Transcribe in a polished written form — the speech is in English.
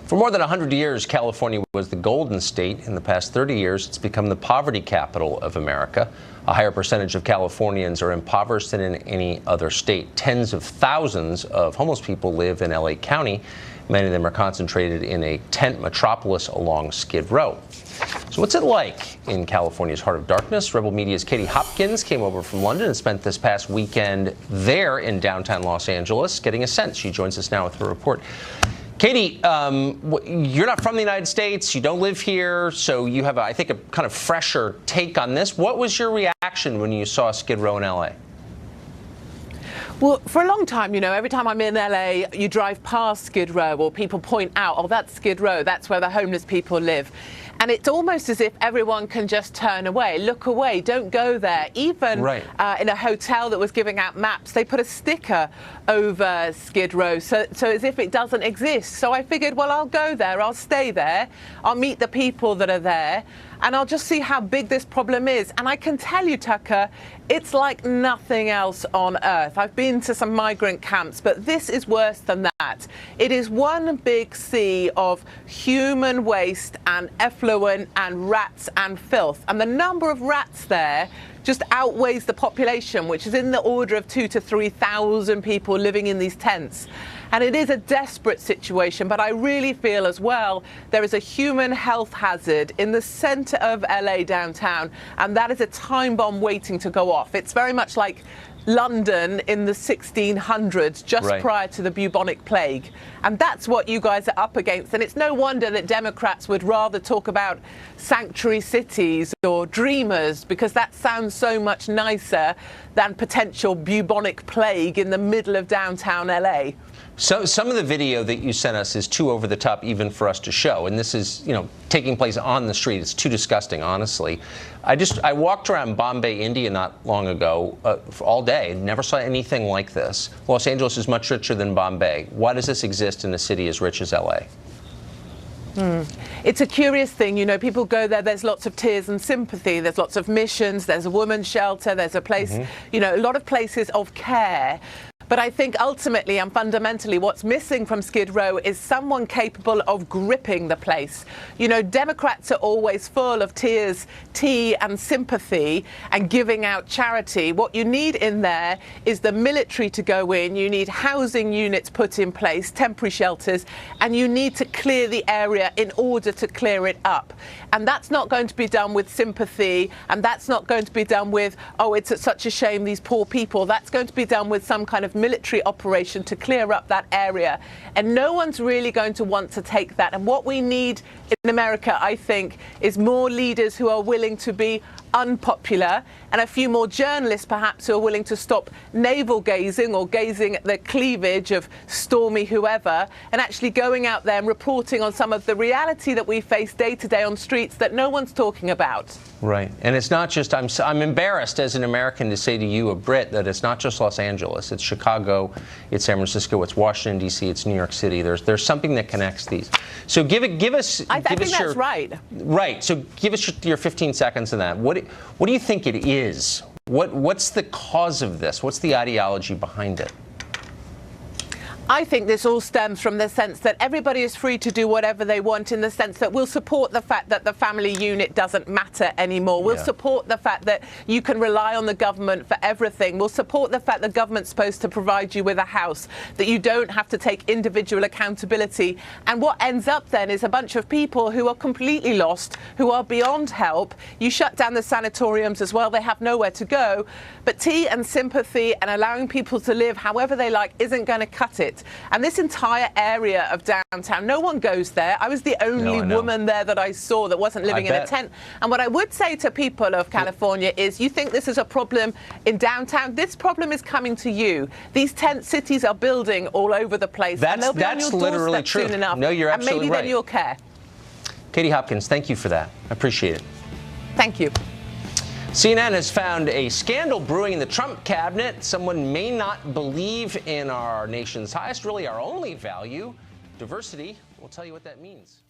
For more than 100 years, California was the Golden State. In the past 30 years, it's become the poverty capital of America. A higher percentage of Californians are impoverished than in any other state. Tens of thousands of homeless people live in LA County. Many of them are concentrated in a tent metropolis along Skid Row. So what's it like in California's heart of darkness? Rebel Media's Katie Hopkins came over from London and spent this past weekend there in downtown Los Angeles getting a sense. She joins us now with her report. Katie, you're not from the United States, you don't live here, so you have, I think, a kind of fresher take on this. What was your reaction when you saw Skid Row in LA? Well, for a long time, every time I'm in LA, you drive past Skid Row or people point out, oh, that's Skid Row, that's where the homeless people live. And it's almost as if everyone can just turn away, look away, don't go there. Even in a hotel that was giving out maps, they put a sticker over Skid Row, so as if it doesn't exist. So I figured, well, I'll go there, I'll stay there, I'll meet the people that are there, and I'll just see how big this problem is. And I can tell you, Tucker, it's like nothing else on earth. I've been to some migrant camps, but this is worse than that. It is one big sea of human waste and effluent and rats and filth. And the number of rats there just outweighs the population, which is in the order of 2,000 to 3,000 people living in these tents. And it is a desperate situation, but I really feel as well there is a human health hazard in the center of LA downtown, and that is a time bomb waiting to go off. It's very much like London in the 1600s, just prior to the bubonic plague. And that's what you guys are up against. And it's no wonder that Democrats would rather talk about sanctuary cities or dreamers, because that sounds so much nicer than potential bubonic plague in the middle of downtown LA. So some of the video that you sent us is too over the top even for us to show. And this is, taking place on the street. It's too disgusting, honestly. I walked around Bombay, India not long ago, all day. Never saw anything like this. Los Angeles is much richer than Bombay. Why does this exist in a city as rich as LA? It's a curious thing, people go there, there's lots of tears and sympathy, there's lots of missions, there's a women's shelter, there's a place, a lot of places of care. But I think ultimately and fundamentally what's missing from Skid Row is someone capable of gripping the place. Democrats are always full of tears, tea and sympathy and giving out charity. What you need in there is the military to go in, you need housing units put in place, temporary shelters, and you need to clear the area in order to clear it up. And that's not going to be done with sympathy, and that's not going to be done with, oh, it's such a shame, these poor people. That's going to be done with some kind of military operation to clear up that area. And no one's really going to want to take that. And what we need in America, I think, is more leaders who are willing to be unpopular, and a few more journalists perhaps who are willing to stop navel gazing or gazing at the cleavage of Stormy whoever, and actually going out there and reporting on some of the reality that we face day to day on streets that no one's talking about. Right. And it's not just, I'm embarrassed as an American to say to you, a Brit, that it's not just Los Angeles. It's Chicago, it's San Francisco, it's Washington, D.C., it's New York City. There's something that connects these. So give us... I think that's right. Right. So give us your 15 seconds on that. What do you think it is? What's the cause of this? What's the ideology behind it? I think this all stems from the sense that everybody is free to do whatever they want, in the sense that we'll support the fact that the family unit doesn't matter anymore. We'll support the fact that you can rely on the government for everything. We'll support the fact the government's supposed to provide you with a house, that you don't have to take individual accountability. And what ends up then is a bunch of people who are completely lost, who are beyond help. You shut down the sanatoriums as well. They have nowhere to go. But tea and sympathy and allowing people to live however they like isn't going to cut it. And this entire area of downtown, no one goes there. I was the only woman there that I saw that wasn't living in a tent. And what I would say to people of California is, you think this is a problem in downtown? This problem is coming to you. These tent cities are building all over the place. That's literally true. Soon enough, no, you're absolutely right. And maybe then you'll care. Katie Hopkins, thank you for that. I appreciate it. Thank you. CNN has found a scandal brewing in the Trump cabinet. Someone may not believe in our nation's highest, really our only value, diversity. We'll tell you what that means.